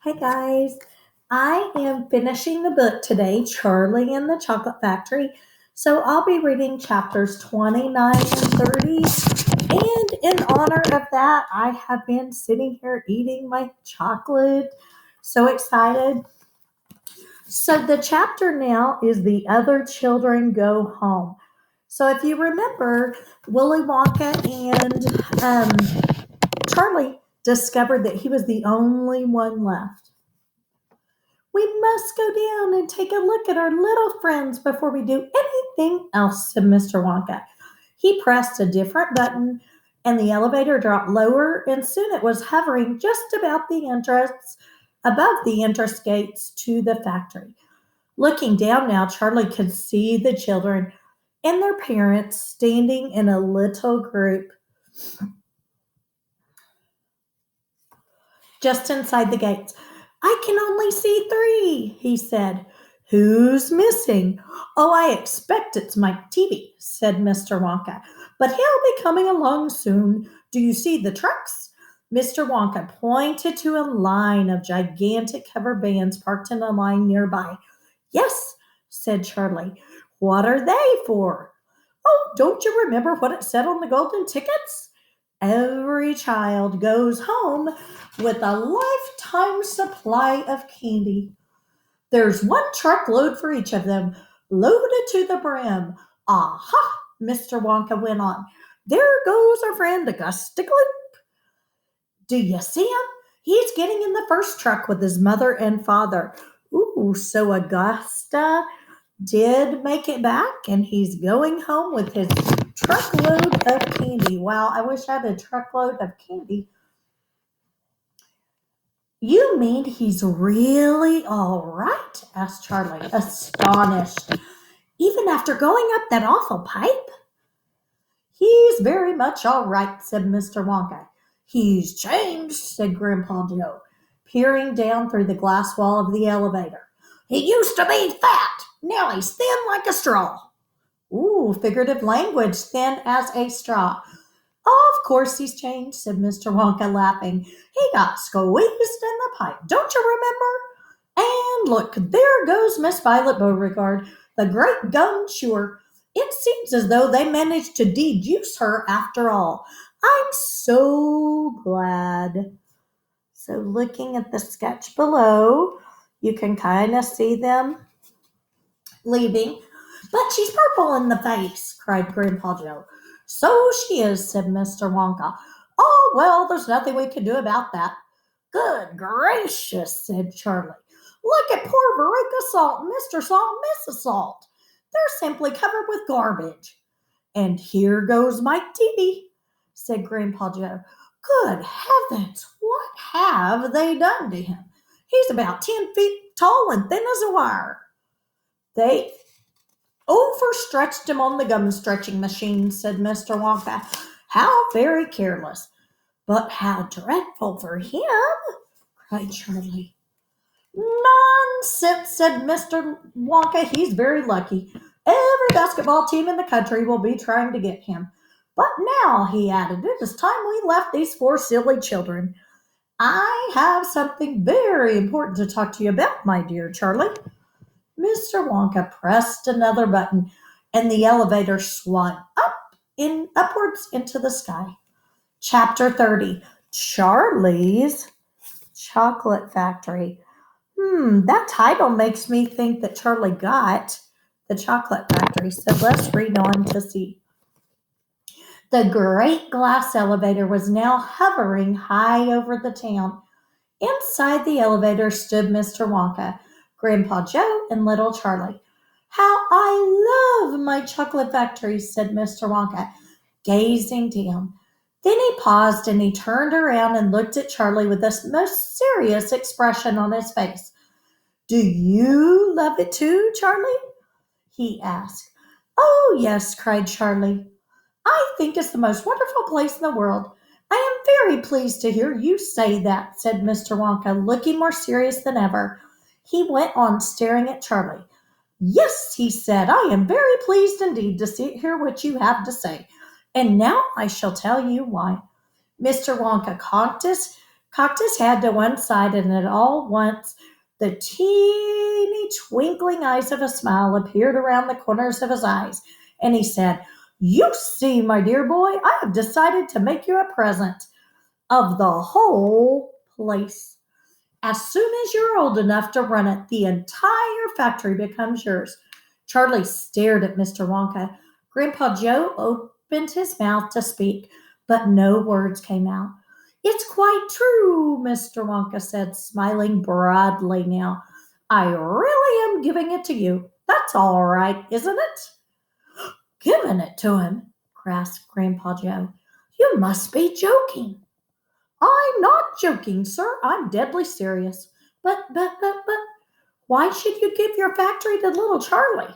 Hi guys, I am finishing the book today, Charlie and the Chocolate Factory. So I'll be reading chapters 29 and 30. And in honor of that, I have been sitting here eating my chocolate. So excited. So the chapter now is The Other Children Go Home. So if you remember, Willy Wonka and Charlie discovered that he was the only one left. We must go down and take a look at our little friends before we do anything else, said Mr. Wonka. He pressed a different button and the elevator dropped lower, and soon it was hovering just about the entrance above the entrance gates to the factory. Looking down now, Charlie could see the children and their parents standing in a little group just inside the gates. I can only see three, he said. Who's missing? Oh, I expect it's my TV, said Mr. Wonka. But he'll be coming along soon. Do you see the trucks? Mr. Wonka pointed to a line of gigantic covered vans parked in a line nearby. Yes, said Charlie. What are they for? Oh, don't you remember what it said on the golden tickets? Every child goes home with a lifetime supply of candy. There's one truckload for each of them, loaded to the brim. Aha! Mr. Wonka went on. There goes our friend Augusta Gloop. Do you see him? He's getting in the first truck with his mother and father. Ooh, so Augusta did make it back and he's going home with his truckload of candy. Wow, I wish I had a truckload of candy. You mean he's really all right? Asked Charlie, astonished. Even after going up that awful pipe? He's very much all right, said Mr. Wonka. He's changed, said Grandpa Joe, peering down through the glass wall of the elevator. He used to be fat. Now he's thin like a straw. Ooh, figurative language, thin as a straw. Of course he's changed, said Mr. Wonka, laughing. He got squeezed in the pipe, don't you remember? And look, there goes Miss Violet Beauregard, the great gum chewer. It seems as though they managed to deduce her after all. I'm so glad. So looking at the sketch below, you can kind of see them leaving. But she's purple in the face, cried Grandpa Joe. So she is, said Mr. Wonka. Oh, well, there's nothing we can do about that. Good gracious, said Charlie. Look at poor Veruca Salt, Mr. Salt, Mrs. Salt. They're simply covered with garbage. And here goes Mike Teavee, said Grandpa Joe. Good heavens, what have they done to him? He's about 10 feet tall and thin as a wire. They overstretched him on the gum stretching machine, said Mr. Wonka. How very careless. But how dreadful for him, cried Charlie. Nonsense, said Mr. Wonka. He's very lucky. Every basketball team in the country will be trying to get him. But now, he added, it is time we left these four silly children. I have something very important to talk to you about, my dear Charlie. Mr. Wonka pressed another button, and the elevator swung upwards into the sky. Chapter 30, Charlie's Chocolate Factory. That title makes me think that Charlie got the chocolate factory. So let's read on to see. The great glass elevator was now hovering high over the town. Inside the elevator stood Mr. Wonka, Grandpa Joe, and little Charlie. How I love my chocolate factory, said Mr. Wonka, gazing down. Then he paused and he turned around and looked at Charlie with a most serious expression on his face. Do you love it too, Charlie? He asked. Oh, yes, cried Charlie. I think it's the most wonderful place in the world. I am very pleased to hear you say that, said Mr. Wonka, looking more serious than ever. He went on staring at Charlie. Yes, he said, I am very pleased indeed to hear what you have to say. And now I shall tell you why. Mr. Wonka cocked his head to one side, and at all once the teeny twinkling eyes of a smile appeared around the corners of his eyes, and he said, "You see, my dear boy, I have decided to make you a present of the whole place. As soon as you're old enough to run it, the entire factory becomes yours." Charlie stared at Mr. Wonka. Grandpa Joe opened his mouth to speak, but no words came out. "It's quite true," Mr. Wonka said, smiling broadly now. "I really am giving it to you. That's all right, isn't it?" "Giving it to him?" gasped Grandpa Joe. "You must be joking." "I'm not joking, sir. I'm deadly serious. But, why should you give your factory to little Charlie?"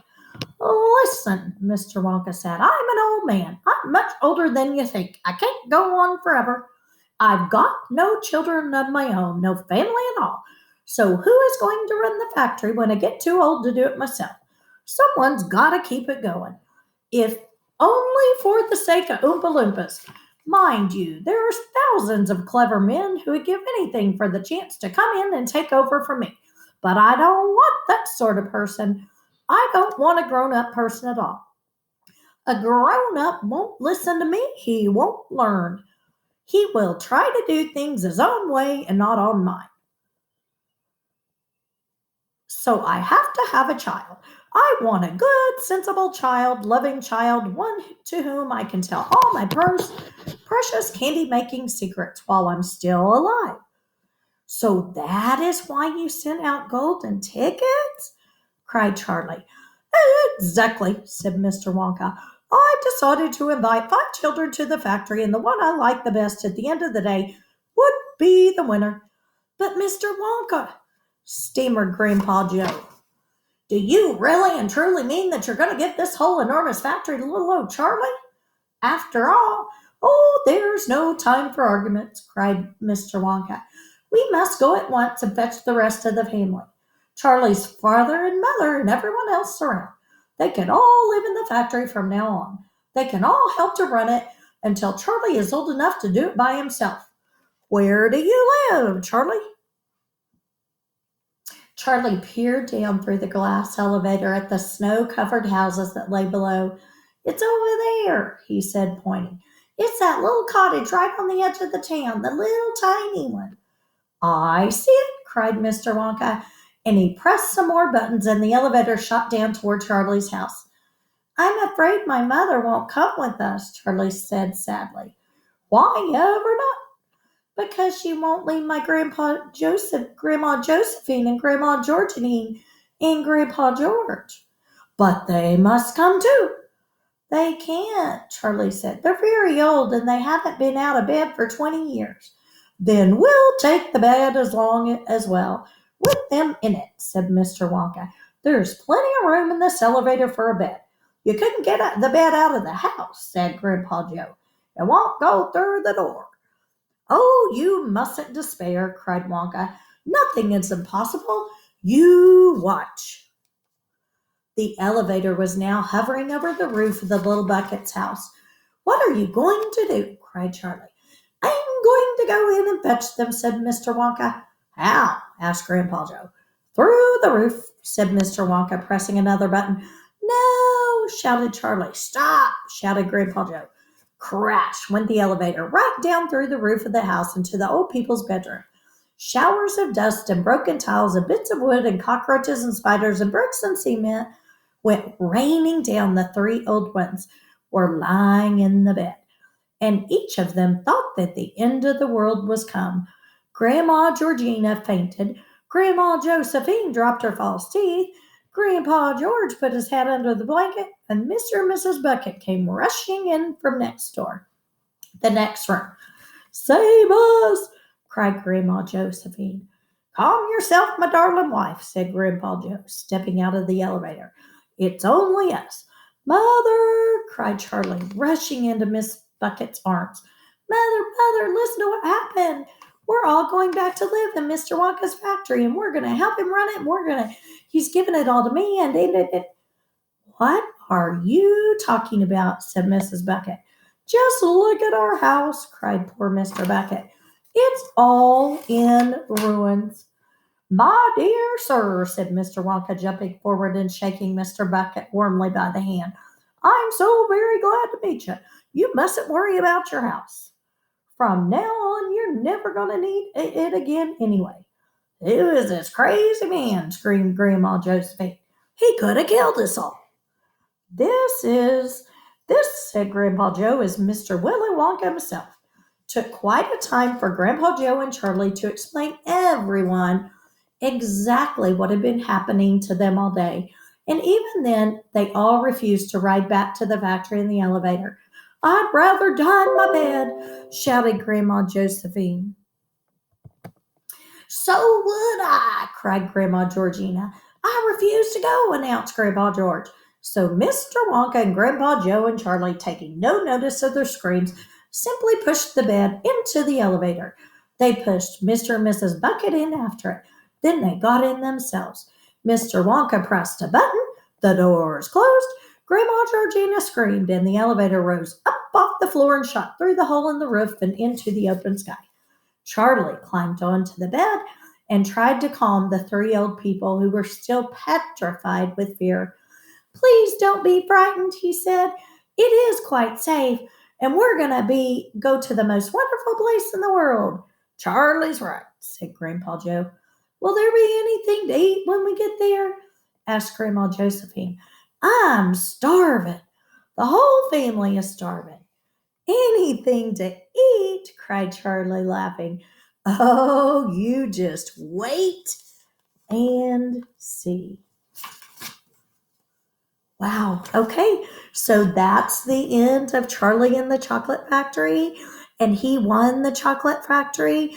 "Listen," Mr. Wonka said, "I'm an old man. I'm much older than you think. I can't go on forever. I've got no children of my own, no family at all. So who is going to run the factory when I get too old to do it myself? Someone's got to keep it going, if only for the sake of Oompa Loompas. Mind you, there are thousands of clever men who would give anything for the chance to come in and take over from me. But I don't want that sort of person. I don't want a grown-up person at all. A grown-up won't listen to me. He won't learn. He will try to do things his own way and not on mine. So I have to have a child. I want a good, sensible child, loving child, one to whom I can tell all my precious candy-making secrets while I'm still alive." "So that is why you sent out golden tickets?" cried Charlie. "Exactly," said Mr. Wonka. "I decided to invite 5 children to the factory, and the one I liked the best at the end of the day would be the winner." "But, Mr. Wonka," stammered Grandpa Joe, "do you really and truly mean that you're going to give this whole enormous factory to little old Charlie? After all—" "Oh, there's no time for arguments," cried Mr. Wonka. "We must go at once and fetch the rest of the family. Charlie's father and mother and everyone else around. They can all live in the factory from now on. They can all help to run it until Charlie is old enough to do it by himself. Where do you live, Charlie?" Charlie peered down through the glass elevator at the snow-covered houses that lay below. "It's over there," he said, pointing. "It's that little cottage right on the edge of the town, the little tiny one." "I see it," cried Mr. Wonka, and he pressed some more buttons and the elevator shot down toward Charlie's house. "I'm afraid my mother won't come with us," Charlie said sadly. "Why ever not?" "Because she won't leave my Grandma Josephine, and Grandma Georgine, and Grandpa George." "But they must come too." "They can't," Charlie said. "They're very old, and they haven't been out of bed for 20 years. "Then we'll take the bed as well, with them in it," said Mr. Wonka. "There's plenty of room in this elevator for a bed." "You couldn't get the bed out of the house," said Grandpa Joe. "It won't go through the door." "Oh, you mustn't despair," cried Wonka. "Nothing is impossible. You watch." The elevator was now hovering over the roof of the little Bucket's house. "What are you going to do?" cried Charlie. "I'm going to go in and fetch them," said Mr. Wonka. "How?" asked Grandpa Joe. "Through the roof," said Mr. Wonka, pressing another button. "No!" shouted Charlie. "Stop!" shouted Grandpa Joe. Crash went the elevator right down through the roof of the house into the old people's bedroom. Showers of dust and broken tiles and bits of wood and cockroaches and spiders and bricks and cement went raining down. The 3 old ones were lying in the bed, and each of them thought that the end of the world was come. Grandma Georgina fainted. Grandma Josephine dropped her false teeth. Grandpa George put his head under the blanket, and Mr. and Mrs. Bucket came rushing in from the next room. "Save us!" cried Grandma Josephine. "Calm yourself, my darling wife," said Grandpa Joe, stepping out of the elevator. "It's only us." "Mother!" cried Charlie, rushing into Miss Bucket's arms. "Mother, listen to what happened. We're all going back to live in Mr. Wonka's factory, and we're going to help him run it, he's given it all to me, and." "What are you talking about?" said Mrs. Bucket. "Just look at our house," cried poor Mr. Bucket. It's all in ruins. My dear sir, said Mr. Wonka, jumping forward and shaking Mr. Bucket warmly by the hand. I'm so very glad to meet you. You mustn't worry about your house. From now on, you're never going to need it again anyway. Who is this crazy man? Screamed Grandma Josephine. He could have killed us all. This is, this, said Grandpa Joe, is Mr. Willy Wonka himself. Took quite a time for Grandpa Joe and Charlie to explain everyone exactly what had been happening to them all day. And even then, they all refused to ride back to the factory in the elevator. I'd rather die in my bed, shouted Grandma Josephine. So would I, cried Grandma Georgina. I refuse to go, announced Grandpa George. So Mr. Wonka and Grandpa Joe and Charlie, taking no notice of their screams, simply pushed the bed into the elevator. They pushed Mr. and Mrs. Bucket in after it. Then they got in themselves. Mr. Wonka pressed a button. The doors closed. Grandma Georgina screamed, and the elevator rose up off the floor and shot through the hole in the roof and into the open sky. Charlie climbed onto the bed and tried to calm the three old people who were still petrified with fear. Please don't be frightened, he said. It is quite safe, and we're going to go to the most wonderful place in the world. Charlie's right, said Grandpa Joe. Will there be anything to eat when we get there? Asked Grandma Josephine. I'm starving. The whole family is starving. Anything to eat, cried Charlie, laughing. Oh, you just wait and see. Wow. Okay. So that's the end of Charlie and the Chocolate Factory. And he won the Chocolate Factory.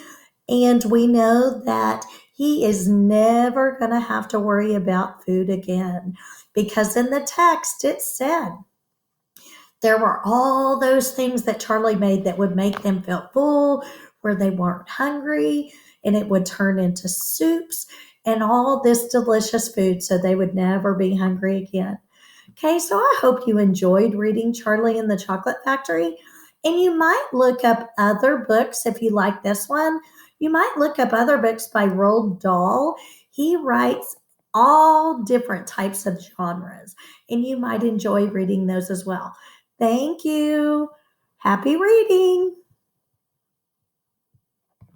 And we know that he is never going to have to worry about food again. Because in the text it said, there were all those things that Charlie made that would make them feel full, where they weren't hungry, and it would turn into soups and all this delicious food so they would never be hungry again. Okay, so I hope you enjoyed reading Charlie and the Chocolate Factory. And you might look up other books if you like this one. You might look up other books by Roald Dahl. He writes all different types of genres, and you might enjoy reading those as well. Thank you. Happy reading.